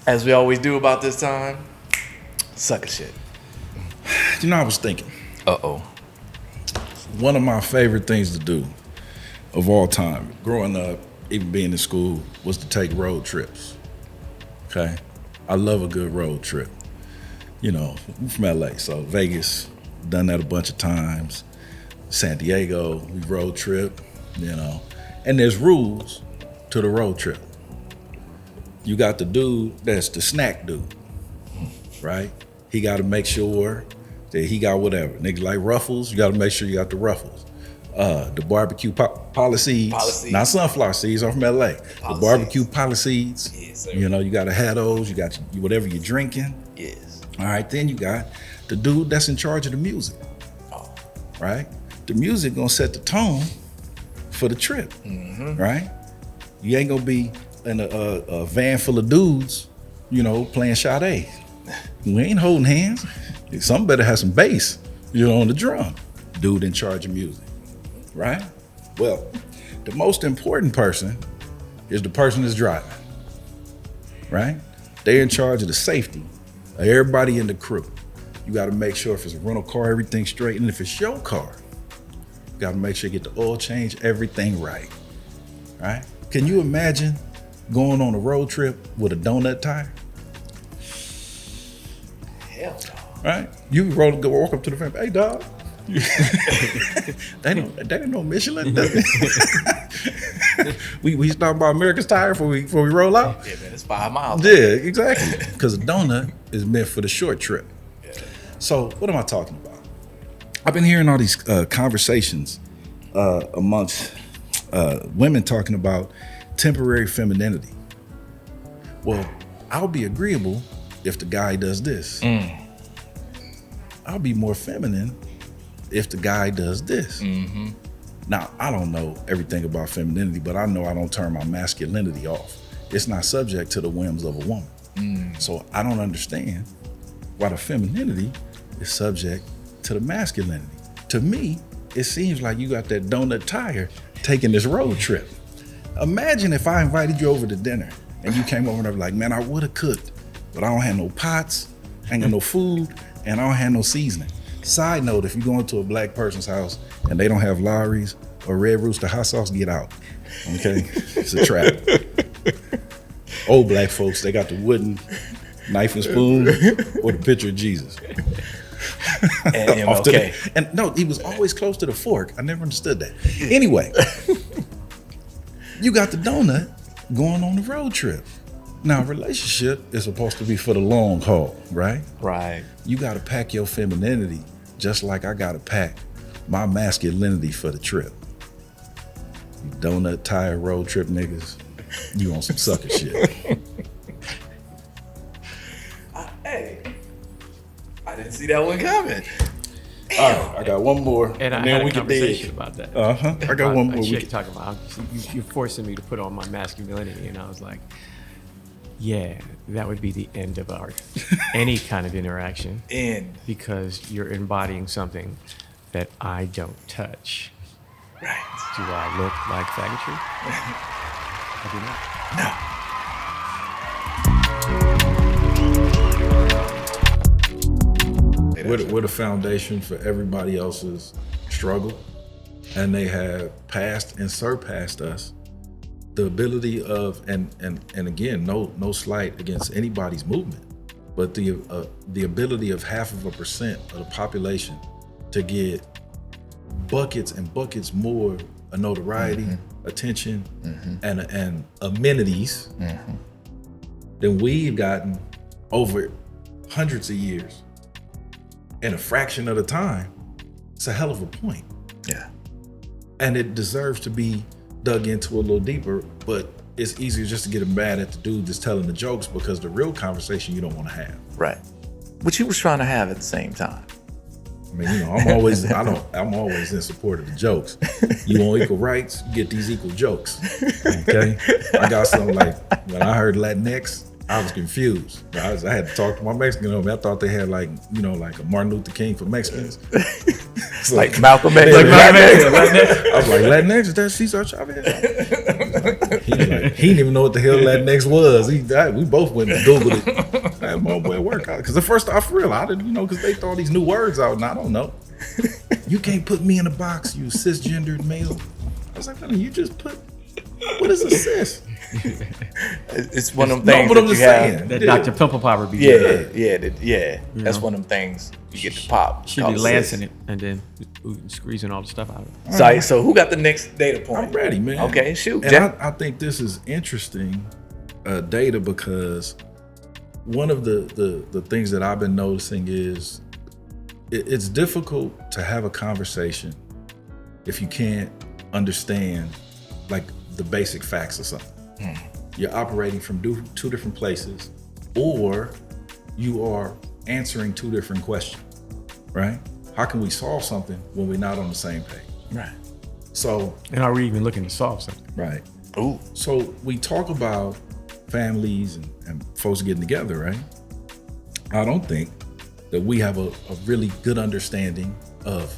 As we always do about this time, sucker shit. You know, I was thinking. Uh-oh. One of my favorite things to do of all time, growing up, even being in school, was to take road trips. Okay? I love a good road trip. You know, I'm from LA, so Vegas, done that a bunch of times. San Diego, we road trip, you know. And there's rules to the road trip. You got the dude that's the snack dude, right? He got to make sure that he got whatever. Niggas like Ruffles, you got to make sure you got the Ruffles. The barbecue policies, not sunflower seeds, I'm from LA. The barbecue policies, yes, you know, you got to have those. You got whatever you're drinking. Yes. All right, then you got the dude that's in charge of the music, right? The music gonna set the tone for the trip, right? You ain't gonna be in a van full of dudes, you know, playing Sade. We ain't holding hands. Some better have some bass, you know, on the drum. Dude in charge of music, right? Well, the most important person is the person that's driving, right? They're in charge of the safety of everybody in the crew. You gotta make sure if it's a rental car, everything's straight. And if it's your car, you gotta make sure you get the oil change, everything right, right? Can you imagine going on a road trip with a donut tire? Hell no. Right? You go walk up to the family, hey dog. they don't know Michelin. we stop by America's Tire before we roll out. Yeah, man, it's 5 miles. Yeah, exactly. Because a donut is meant for the short trip. Yeah. So what am I talking about? I've been hearing all these conversations amongst women talking about temporary femininity. Well, I'll be agreeable if the guy does this. I'll be more feminine if the guy does this. Now, I don't know everything about femininity, but I know I don't turn my masculinity off. It's not subject to the whims of a woman. So I don't understand why the femininity is subject to the masculinity. To me, it seems like you got that donut tire taking this road trip. Imagine if I invited you over to dinner and you came over and I was like, man, I would have cooked, but I don't have no pots, I ain't got no food, and I don't have no seasoning. Side note, if you go into a black person's house and they don't have Lawry's or Red Rooster hot sauce, get out, okay? It's a trap. Old black folks, they got the wooden knife and spoon or the picture of Jesus. And, okay. And no, he was always close to the fork. I never understood that. Anyway, you got the donut going on the road trip. Now, a relationship is supposed to be for the long haul, right? Right. You got to pack your femininity just like I got to pack my masculinity for the trip. You donut tire road trip niggas, you on some sucker shit. Hey, I didn't see that one coming. All right, I got one more. And I then had we a can conversation dig. about that. I got one more. Shit talking about you're forcing me to put on my masculinity, and I was like, yeah, that would be the end of our any kind of interaction. Because you're embodying something that I don't touch. Right. Do I look like faggotry? I do not. No. We're the foundation for everybody else's struggle, and they have passed and surpassed us. The ability of, and again, no slight against anybody's movement, but the ability of 0.5% of the population to get buckets and buckets more of notoriety, attention, and amenities than we've gotten over hundreds of years in a fraction of the time. It's a hell of a point. Yeah. And it deserves to be dug into a little deeper, but it's easier just to get mad at the dude that's telling the jokes, because the real conversation you don't want to have. Right. Which he was trying to have at the same time. I mean, you know, I'm always in support of the jokes. You want equal rights, you get these equal jokes. Okay? I got something like, when I heard Latinx, I was confused. I had to talk to my Mexican homie. I thought they had like a Martin Luther King for Mexicans. Like Malcolm X. Like Malcolm X. I was like, Latinx, is that Cesar Chavez? He didn't even know what the hell Latinx was. We both went and Googled it. That boy work out. Because at first off, for real, I didn't, because they throw these new words out and I don't know. You can't put me in a box, you cisgendered male. I was like, you just put, what is a cis? It's one of them things that you have. That Dr. Pimple Popper be That's one of them things you get to pop. Should be lancing it and then squeezing all the stuff out of it. So who got the next data point? I'm ready, man. Okay, shoot. And I think this is interesting data because one of the things that I've been noticing is it's difficult to have a conversation if you can't understand like the basic facts of something. You're operating from two different places, or you are answering two different questions, right? How can we solve something when we're not on the same page? Right. So, and are we even looking to solve something? Right. Ooh. So we talk about families and folks getting together, right? I don't think that we have a really good understanding of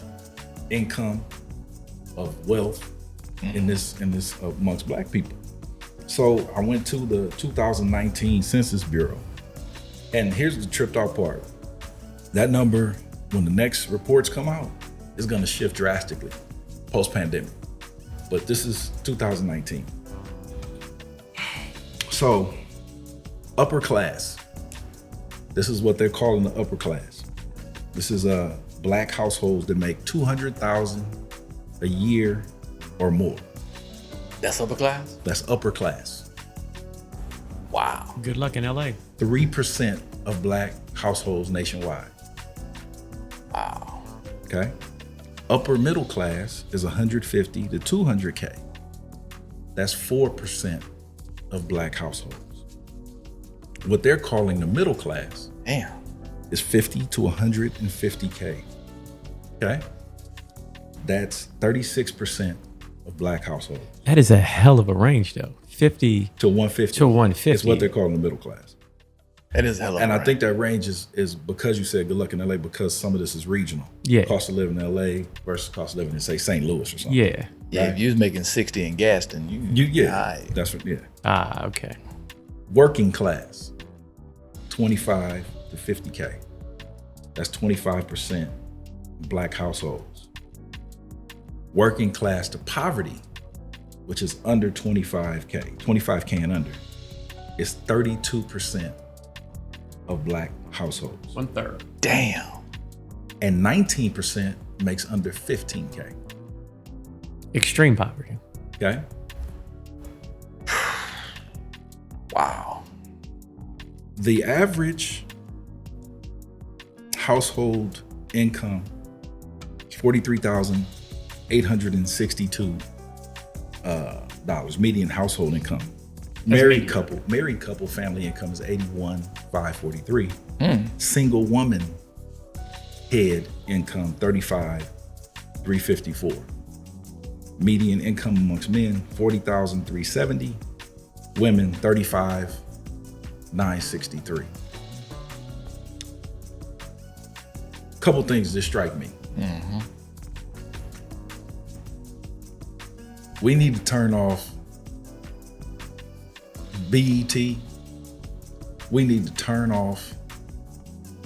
income, of wealth in this amongst Black people. So I went to the 2019 Census Bureau, and here's the tripped out part. That number, when the next reports come out, is gonna shift drastically post-pandemic. But this is 2019. So, upper class. This is what they're calling the upper class. This is Black households that make $200,000 a year or more. That's upper class? That's upper class. Wow. Good luck in LA. 3% of Black households nationwide. Wow. Okay. Upper middle class is 150 to 200K. That's 4% of Black households. What they're calling the middle class is 50 to 150K. Okay. That's 36% of Black households. That is a hell of a range, though. 50 to 150. To 150. Is what they're calling the middle class. That is hell of a And range. I think that range is because you said good luck in LA, because some of this is regional. Yeah. Cost of living in LA versus cost of living in, say, St. Louis or something. Yeah. Yeah, Right. if you was making 60 in Gaston, That's what, Ah, okay. Working class, 25 to 50K. That's 25% Black households. Working class to poverty, which is under 25K and under, is 32% of Black households. 1/3. Damn. And 19% makes under 15K. Extreme poverty. Okay? Wow. The average household income is $43,862 median household income. Married couple family income is $81,543. Single woman head income $35,354. Median income amongst men $40,370. Women $35,963. Couple things that strike me. We need to turn off BET. We need to turn off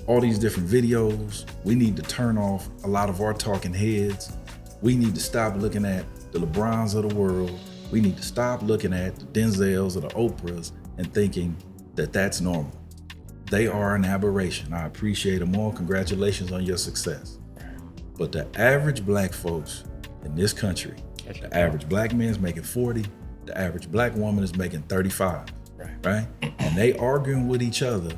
all these different videos. We need to turn off a lot of our talking heads. We need to stop looking at the LeBrons of the world. We need to stop looking at the Denzels or the Oprahs and thinking that that's normal. They are an aberration. I appreciate them all. Congratulations on your success. But the average Black folks in this country, the average Black man is making 40, the average Black woman is making 35, right? And they arguing with each other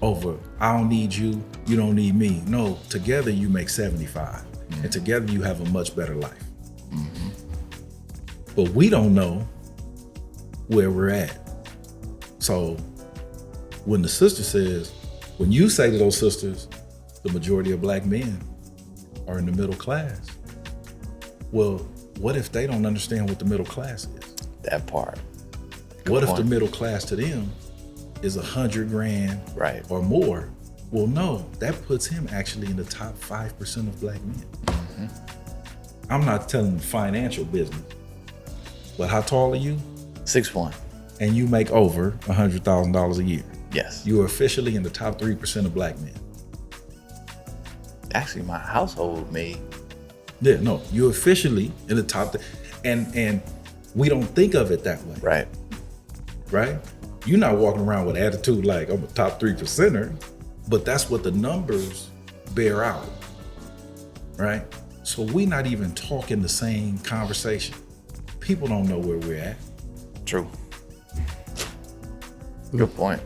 over, I don't need you, you don't need me. No, together you make 75, and together you have a much better life. But we don't know where we're at. So when the sister says, when you say to those sisters, the majority of Black men are in the middle class, well, what if they don't understand what the middle class is? That part. What if the middle class to them is $100,000 or more, Well, no, that puts him actually in the top 5% of black men. Mm-hmm. I'm not telling financial business, but how tall are you? 6'1". And you make over $100,000 a year. Yes. You are officially in the top 3% of black men. Actually, my household made. Yeah, no, you're officially in the top, and we don't think of it that way. Right. Right? You're not walking around with attitude like I'm a top 3%er, but that's what the numbers bear out. Right? So we're not even talking the same conversation. People don't know where we're at. True. Good point.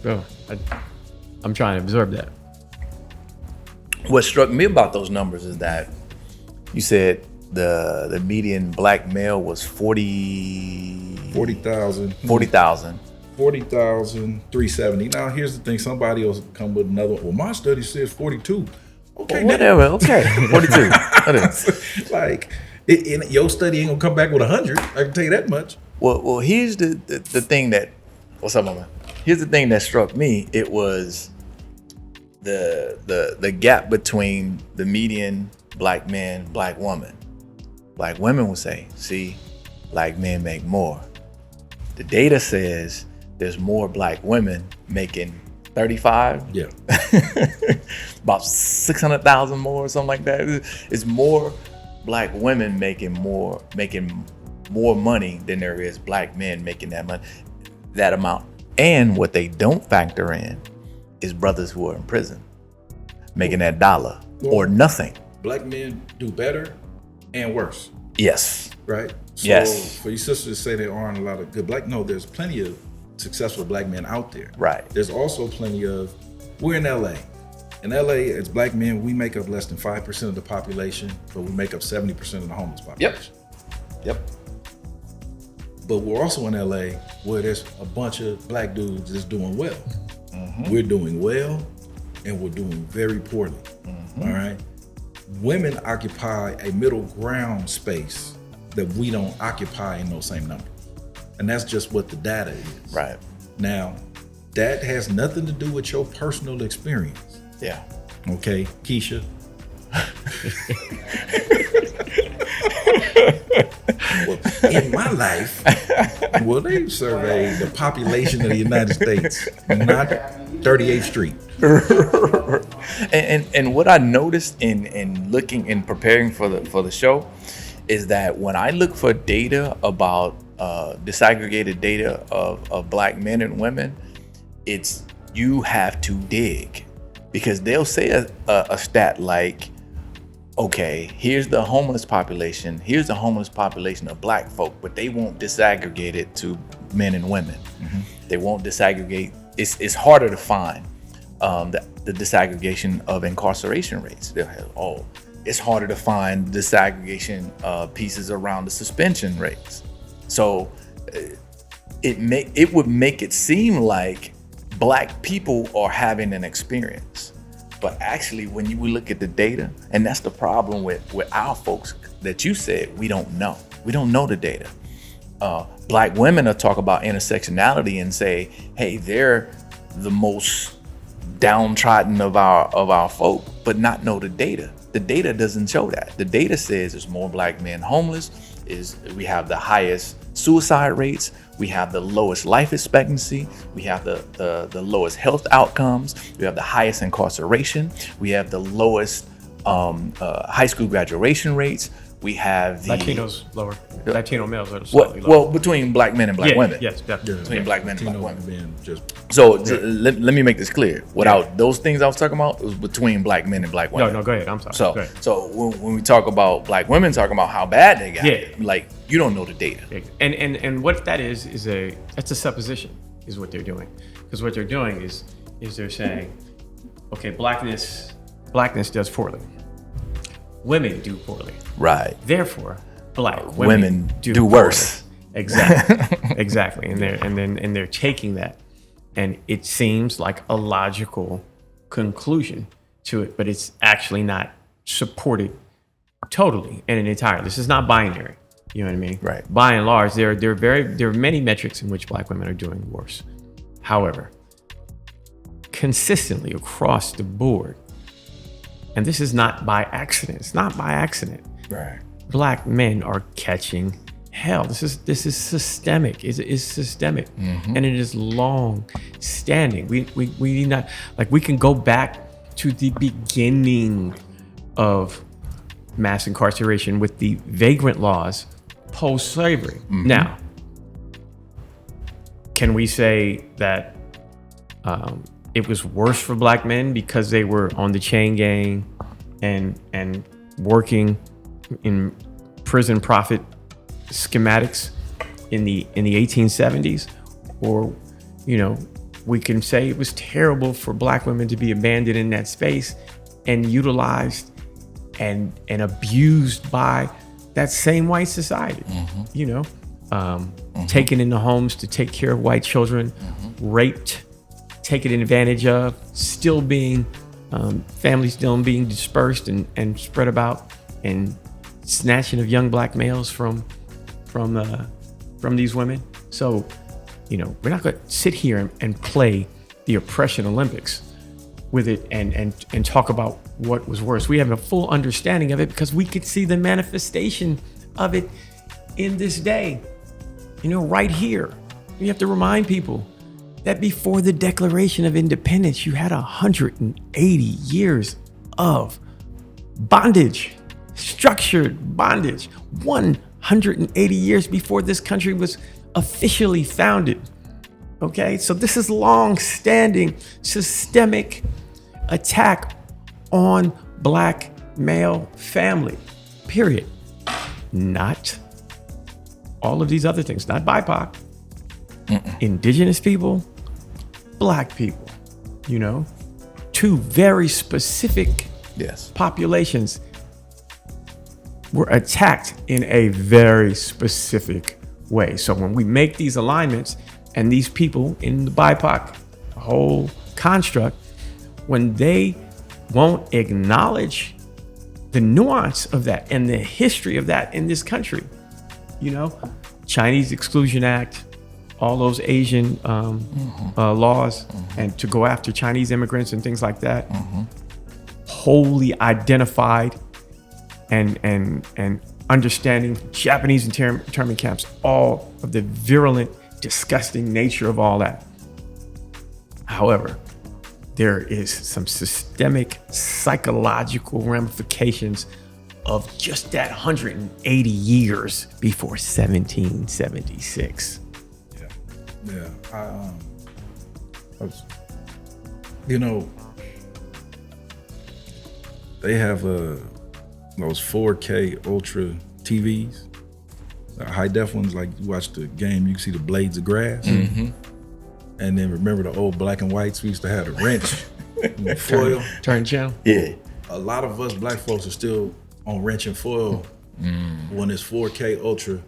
So I'm trying to absorb that. What struck me about those numbers is that you said the median black male was 40,000. 40,370. Now here's the thing, somebody else come with another one. Well, my study says 42. Okay, well, whatever. Okay, 42. Whatever. Like, your study ain't gonna come back with 100. I can tell you that much. Well, here's the thing that. What's up, mama? Here's the thing that struck me. It was the gap between the median black man, black woman. Black women would say, "See, black men make more." The data says there's more black women making 35. Yeah. About 600,000 more or something like that. It's more black women making more money than there is black men making that amount. And what they don't factor in is brothers who are in prison making that dollar or nothing. Black men do better and worse. Yes. Right? So yes. For your sisters to say there aren't a lot of good black, no, there's plenty of successful black men out there. Right. There's also plenty of, we're in LA. In LA, as black men, we make up less than 5% of the population, but we make up 70% of the homeless population. Yep. But we're also in LA where there's a bunch of black dudes that's doing well. Mm-hmm. We're doing well and we're doing very poorly. Mm-hmm. All right. Women occupy a middle ground space that we don't occupy in those same numbers. And that's just what the data is. Right. Now, that has nothing to do with your personal experience. Yeah. Okay, Keisha. Well, in my life, well, they surveyed the population of the United States, not 38th Street. And what I noticed in looking and preparing for the show is that when I look for data about disaggregated data of black men and women, it's you have to dig, because they'll say a stat like, okay, here's the homeless population, here's the homeless population of black folk, but they won't disaggregate it to men and women. Mm-hmm. They won't disaggregate. It's harder to find the disaggregation of incarceration rates. They'll have, it's harder to find disaggregation pieces around the suspension rates. So it would make it seem like black people are having an experience. But actually, when we look at the data, and that's the problem with our folks that you said, we don't know. We don't know the data. Black women will talk about intersectionality and say, hey, they're the most downtrodden of our folk, but not know the data. The data doesn't show that. The data says there's more black men homeless, we have the highest suicide rates, we have the lowest life expectancy, we have the lowest health outcomes, we have the highest incarceration, we have the lowest high school graduation rates, we have the Latinos lower. Latino males are slightly lower. Well, between black men and black women. Yes, definitely. Between black men and black Latino women. men Let me make this clear. Without those things I was talking about, it was between black men and black women. No, go ahead. I'm sorry. Go ahead. So when we talk about black women talking about how bad they got it, like, you don't know the data. And what that is that's a supposition, is what they're doing. Because what they're doing is they're saying, okay, blackness does poorly. Women do poorly. Right. Therefore, black women do worse. Exactly. And they're taking that, and it seems like a logical conclusion to it, but it's actually not supported totally and entirely. This is not binary. You know what I mean? Right. By and large, there are many metrics in which black women are doing worse. However, consistently across the board, and this is not by accident. It's not by accident. Right. Black men are catching hell. This is systemic. It's systemic, and it is long standing. We need not, like, we can go back to the beginning of mass incarceration with the vagrant laws post-slavery. Now, can we say that it was worse for black men because they were on the chain gang and working in prison profit schematics in the 1870s? Or, you know, we can say it was terrible for black women to be abandoned in that space and utilized and abused by that same white society, you know, taken into homes to take care of white children, raped, taken advantage of, still being, families still being dispersed and spread about, and snatching of young black males from these women. So, you know, we're not going to sit here and play the oppression Olympics with it and talk about what was worse. We have a full understanding of it because we could see the manifestation of it in this day, you know, right here. You have to remind people that before the Declaration of Independence, you had 180 years of bondage, structured bondage, 180 years before this country was officially founded. Okay, so this is long-standing, systemic attack on black male family, period. Not all of these other things, not BIPOC, indigenous people, black people, you know, two very specific populations were attacked in a very specific way. So when we make these alignments, and these people in the BIPOC whole construct, when they won't acknowledge the nuance of that and the history of that in this country, you know, Chinese Exclusion Act, all those Asian laws, and to go after Chinese immigrants and things like that, wholly identified and understanding Japanese internment camps, all of the virulent, disgusting nature of all that. However, there is some systemic psychological ramifications of just that 180 years before 1776. Yeah. I was, you know, they have those 4K Ultra TVs. High def ones, like you watch the game, you can see the blades of grass. And then remember the old black and whites, we used to have the wrench and the foil. Turn channel. Yeah. A lot of us black folks are still on wrench and foil when it's 4K Ultra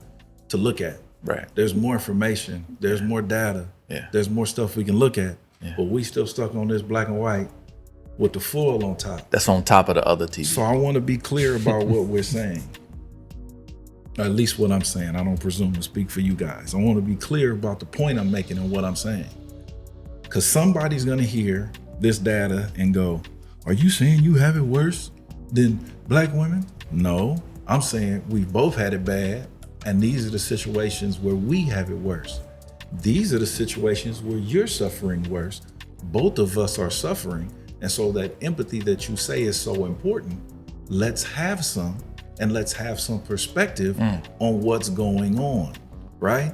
to look at. Right. There's more information, there's more data, Yeah. there's more stuff we can look at, Yeah. but we still stuck on this black and white with the foil on top. That's on top of the other TV. So I want to be clear about what we're saying. At least what I'm saying. I don't presume to speak for you guys. I want to be clear about the point I'm making and what I'm saying. Because somebody's going to hear this data and go, are you saying you have it worse than black women? No, I'm saying we both had it bad. And these are the situations where we have it worse. These are the situations where you're suffering worse. Both of us are suffering. And so that empathy that you say is so important, let's have some. And let's have some perspective on what's going on, right?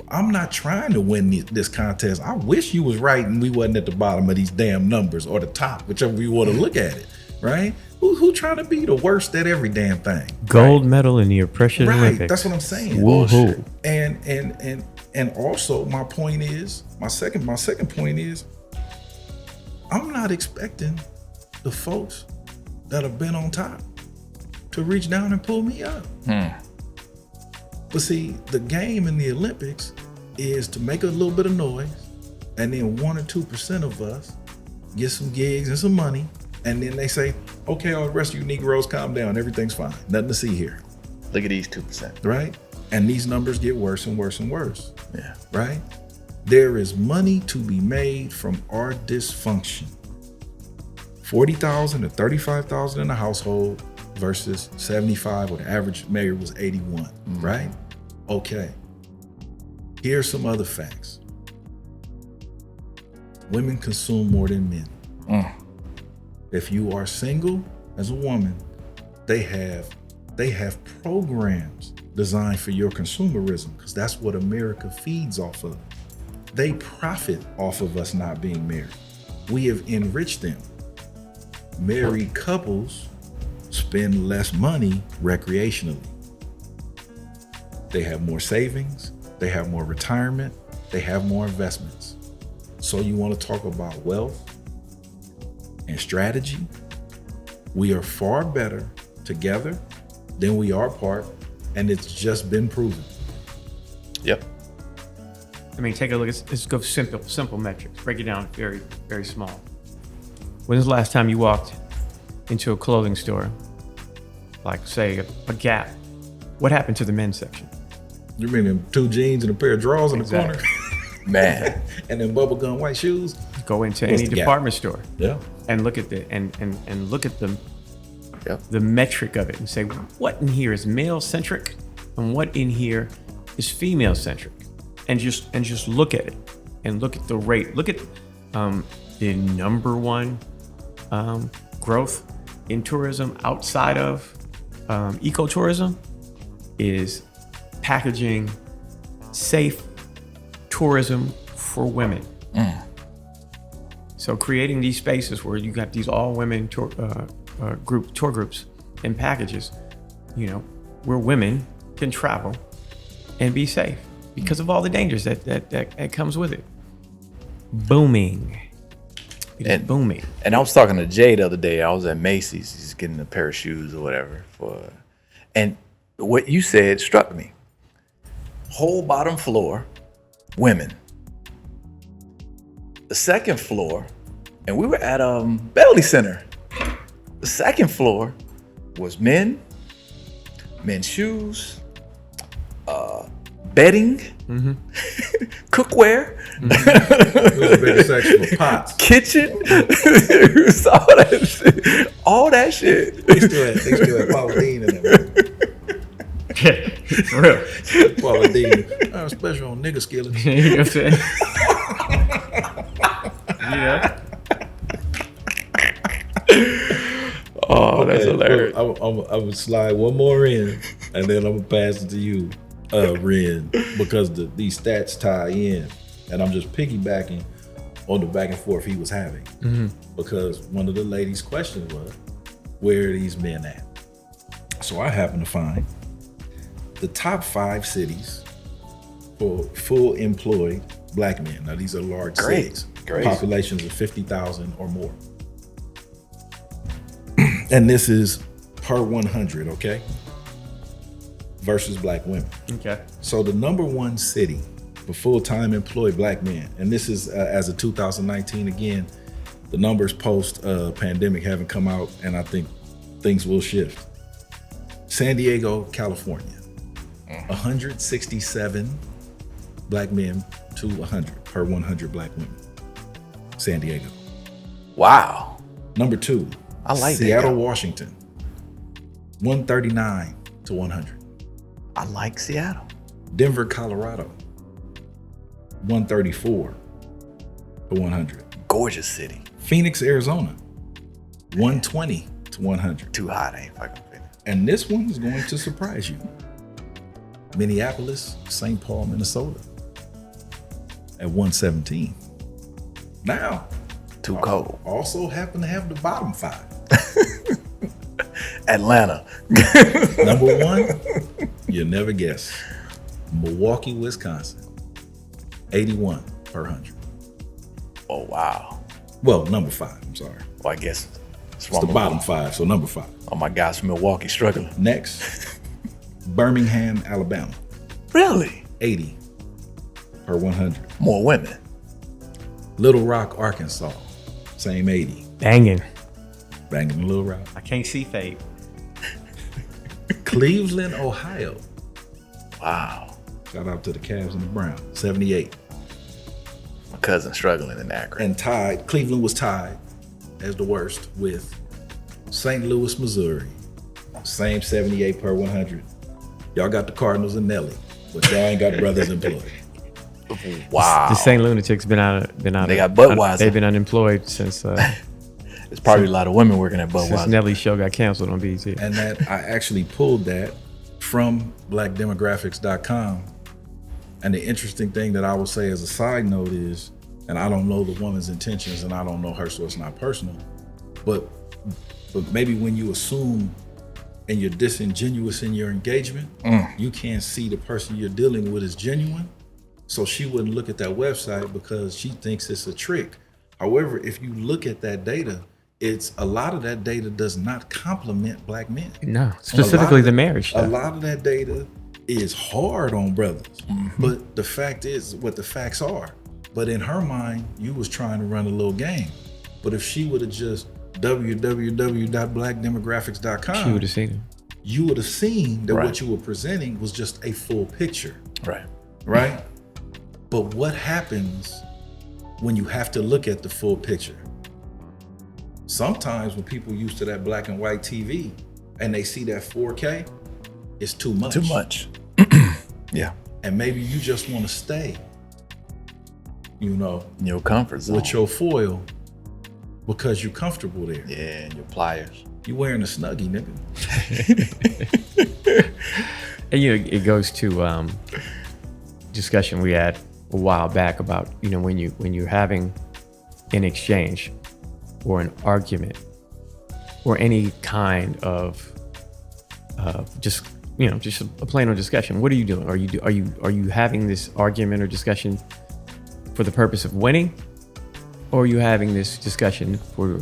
I'm not trying to win this contest. I wish you was right and we wasn't at the bottom of these damn numbers, or the top, whichever you want to look at it, right? Who trying to be the worst at every damn thing? Gold medal in the oppression Olympics. That's what I'm saying. Woohoo. And also my point is, my second point is, I'm not expecting the folks that have been on top to reach down and pull me up. But see, the game in the Olympics is to make a little bit of noise, and then 1 or 2% of us get some gigs and some money, and then they say, okay, all the rest of you Negroes, calm down, everything's fine, nothing to see here. Look at these 2%. Right? And these numbers get worse and worse and worse. Yeah. Right? There is money to be made from our dysfunction. 40,000 to 35,000 in a household versus 75, where the average married was 81, right? Okay. Here's some other facts. Women consume more than men. If you are single as a woman, they have programs designed for your consumerism, because that's what America feeds off of. They profit off of us not being married. We have enriched them. Married couples spend less money recreationally. They have more savings, they have more retirement, they have more investments. So you want to talk about wealth and strategy? We are far better together than we are apart, and it's just been proven. Yep. I mean, take a look. Let's go simple metrics. Break it down very, very small. When was the last time you walked into a clothing store, like say a Gap? What happened to the men's section? You mean them 2 jeans and a pair of drawers in the corner? Man. And then bubblegum white shoes? Go into What's any the Gap? department store. Yeah. And look at and look at the Yep. the metric of it and say, what in here is male centric and what in here is female centric, and just look at it and look at the rate. Look at the number one growth in tourism outside of ecotourism is packaging safe tourism for women. So creating these spaces where you got these all women tour groups and packages, where women can travel and be safe because of all the dangers that comes with it. Booming. It is booming. And I was talking to Jay the other day. I was at Macy's. He's getting a pair of shoes or whatever and what you said struck me. Whole bottom floor, women. The second floor, and we were at Beverly Center. The second floor was men's shoes, bedding, cookware, It was a bigger section for pots. kitchen, all that shit. They still had Paula Dean in there. For real. Paula Dean. Special on nigga skillets. You know what I'm saying? Yeah. Oh, that's hilarious. I would slide one more in, and then I'm gonna pass it to you, Ren, because these stats tie in, and I'm just piggybacking on the back and forth he was having, because one of the ladies' questions was, "Where are these men at?" So I happen to find the top 5 cities for full employed Black men. Now these are large cities, populations of 50,000 or more. And this is per 100, okay? Versus Black women. Okay. So the number 1 city for full-time employed Black men, and this is as of 2019 again, the numbers post pandemic haven't come out, and I think things will shift. San Diego, California, 167 Black men to 100 per 100 Black women. San Diego. Wow. Number 2, I like that Seattle, guy. Washington, 139 to 100. I like Seattle. Denver, Colorado, 134 to 100. Gorgeous city. Phoenix, Arizona, 120 to 100. Too hot, I ain't fucking with it. And this one is going to surprise you. Minneapolis, St. Paul, Minnesota, at 117. Now, Too cold. also happen to have the bottom 5. Atlanta. Number 1, you'll never guess. Milwaukee, Wisconsin, 81 per 100. Oh, wow. Well, number 5, I'm sorry. Well, I guess It's the bottom 5, so number 5. Oh, my guys from Milwaukee struggling. Next, Birmingham, Alabama, Really? 80 per 100. More women. Little Rock, Arkansas, same 80. Banging. Banging Little Rock. I can't see fade. Cleveland, Ohio. Wow. Shout out to the Cavs and the Browns, 78. cousin struggling in Akron. And tied, Cleveland was tied as the worst with St. Louis, Missouri. Same 78 per 100. Y'all got the Cardinals and Nelly, but y'all ain't got brothers employed. Wow. The St. Lunatics been out. They got Budweiser. They've been unemployed since. There's probably a lot of women working at Budweiser. Since Nelly's show got canceled on BET. And that I actually pulled that from blackdemographics.com. And the interesting thing that I will say as a side note is, and I don't know the woman's intentions and I don't know her, so it's not personal, but maybe when you assume and you're disingenuous in your engagement, you can't see the person you're dealing with is genuine. So she wouldn't look at that website because she thinks it's a trick. However, if you look at that data, it's a lot of that data does not complement black men. No, specifically the marriage stuff. A lot of that data is hard on brothers, but the fact is what the facts are. But in her mind, you was trying to run a little game. But if she would have just www.blackdemographics.com, She would have seen it. You would have seen that Right. what you were presenting was just a full picture, Right. right? But what happens when you have to look at the full picture? Sometimes when people used to that black and white TV and they see that 4K, it's too much. Too much. Yeah. And maybe you just want to stay, you know, In your comfort zone. with your foil because you're comfortable there. Yeah, and your pliers. You wearing a Snuggie, nigga. And it goes to discussion we had a while back about when you're having an exchange or an argument or any kind of just a plain old discussion. What are you doing? Are you having this argument or discussion for the purpose of winning, or are you having this discussion for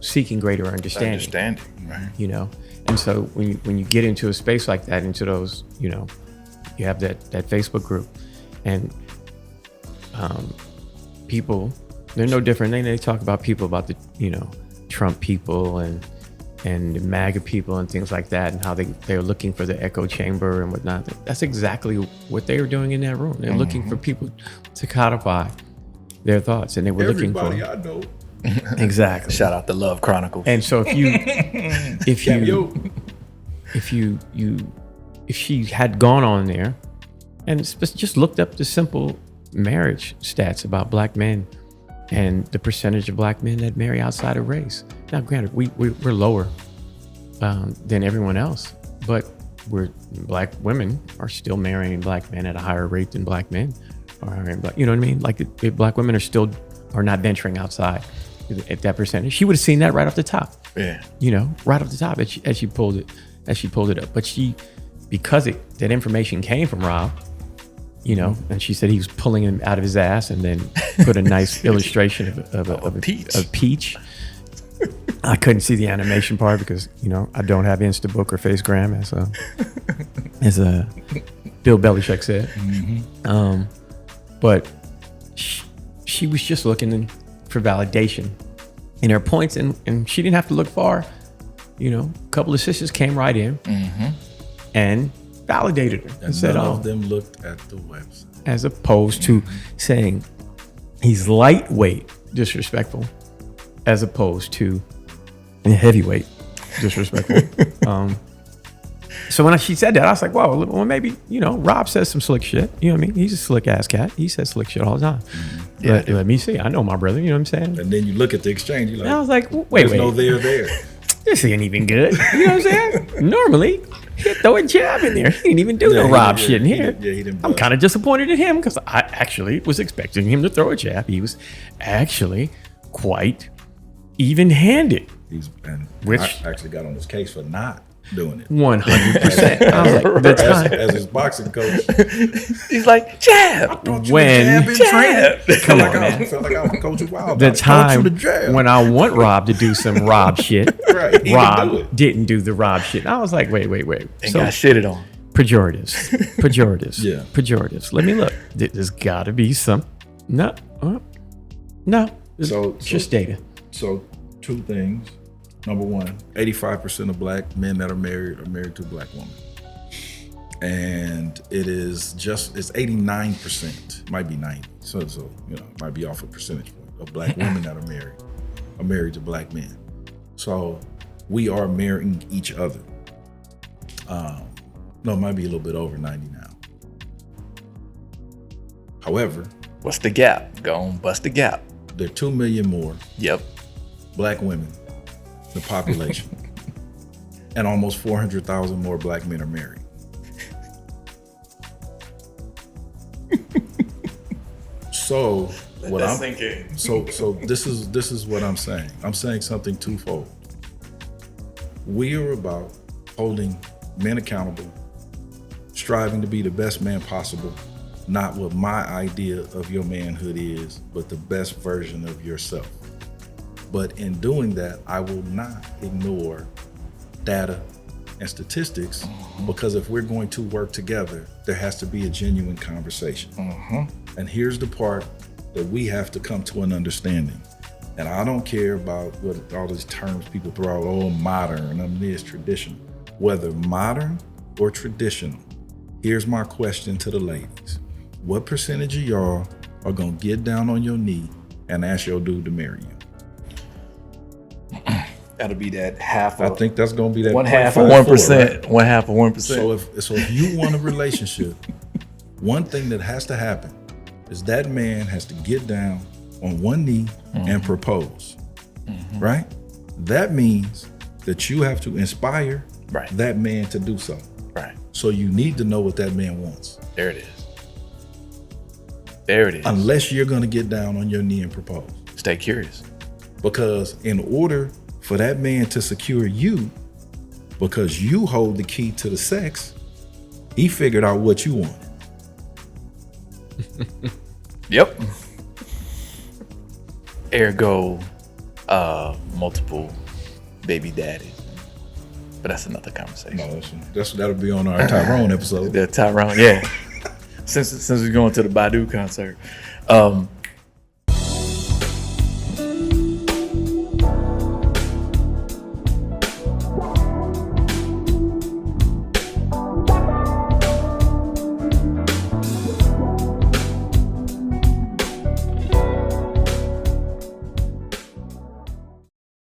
seeking greater understanding? Right. And so when you get into a space like that, into those, you have that Facebook group, and people, they're no different. They talk about people about the Trump people and the MAGA people and things like that, and how they're looking for the echo chamber and whatnot. That's exactly what they were doing in that room. They're looking for people to codify their thoughts, and they were Everybody looking for I know. exactly. Shout out to Love Chronicles. And so if she had gone on there and just looked up the simple marriage stats about black men and the percentage of black men that marry outside of race. Now, granted, we're lower than everyone else, but black women are still marrying black men at a higher rate than black men are marrying black. You know what I mean? Like the black women are not venturing outside at that percentage. She would have seen that right off the top. Yeah. Right off the top as she pulled it up. But because that information came from Rob, and she said he was pulling him out of his ass, and then put a nice illustration of a peach. I couldn't see the animation part because I don't have Instabook or Facegram as Bill Belichick said. But she was just looking for validation in her points, and she didn't have to look far. A couple of sisters came right in and validated her and said, none of them looked at the website. As opposed to saying he's lightweight disrespectful, as opposed to heavyweight disrespectful. So when she said that, I was like, well, maybe, Rob says some slick shit. You know what I mean? He's a slick ass cat. He says slick shit all the time. Yeah. Let me see. I know my brother. You know what I'm saying? And then you look at the exchange, you're like, And I was like, wait. no there. This ain't even good. You know what I'm saying? Normally, he'd throw a jab in there. He didn't even do no Rob shit in here. He didn't. I'm kind of disappointed in him because I actually was expecting him to throw a jab. He was actually quite even-handed. I actually got on his case for not doing it. 100%. I was like, the time. As his boxing coach. He's like, jab. When come on, man. I felt like I was coaching Wild. The time when I want Rob to do some Rob shit, Right, Rob didn't do the Rob shit. I was like, wait. And got shitted on. Pejoratives. Yeah. Pejoratives. Let me look. There's got to be some. No. So just data. So 2 things. Number 1, 85% of black men that are married to a black woman. And it's 89%, might be 90. So you know, it might be off a percentage point of black women that are married to black men. So we are marrying each other. No, it might be a little bit over 90 now. However, What's the gap? Go on, bust the gap. there are 2 million more Yep. black women, the population, and almost 400,000 more black men are married. So what I'm sink in. so this is what I'm saying. I'm saying something twofold. We are about holding men accountable, striving to be the best man possible, not what my idea of your manhood is, but the best version of yourself. But in doing that, I will not ignore data and statistics, because if we're going to work together, there has to be a genuine conversation. And here's the part that we have to come to an understanding. And I don't care about what all these terms people throw out, oh, modern, I'm this, traditional. Whether modern or traditional, here's my question to the ladies. What percentage of y'all are gonna get down on your knee and ask your dude to marry you? That'll be that half. I think that's gonna be that one half of 0.54, 1%. right? 1/2 of 1%. So if you want a relationship, one thing that has to happen is that man has to get down on one knee and propose, right? That means that you have to inspire that man to do so. Right. So you need to know what that man wants. There it is. There it is. Unless you're gonna get down on your knee and propose. Stay curious. Because in order for that man to secure you, because you hold the key to the sex, he figured out what you want. Yep. Ergo, multiple baby daddies. But that's another conversation. No, that'll be on our Tyrone episode. The Tyrone, yeah. since we're going to the Badu concert.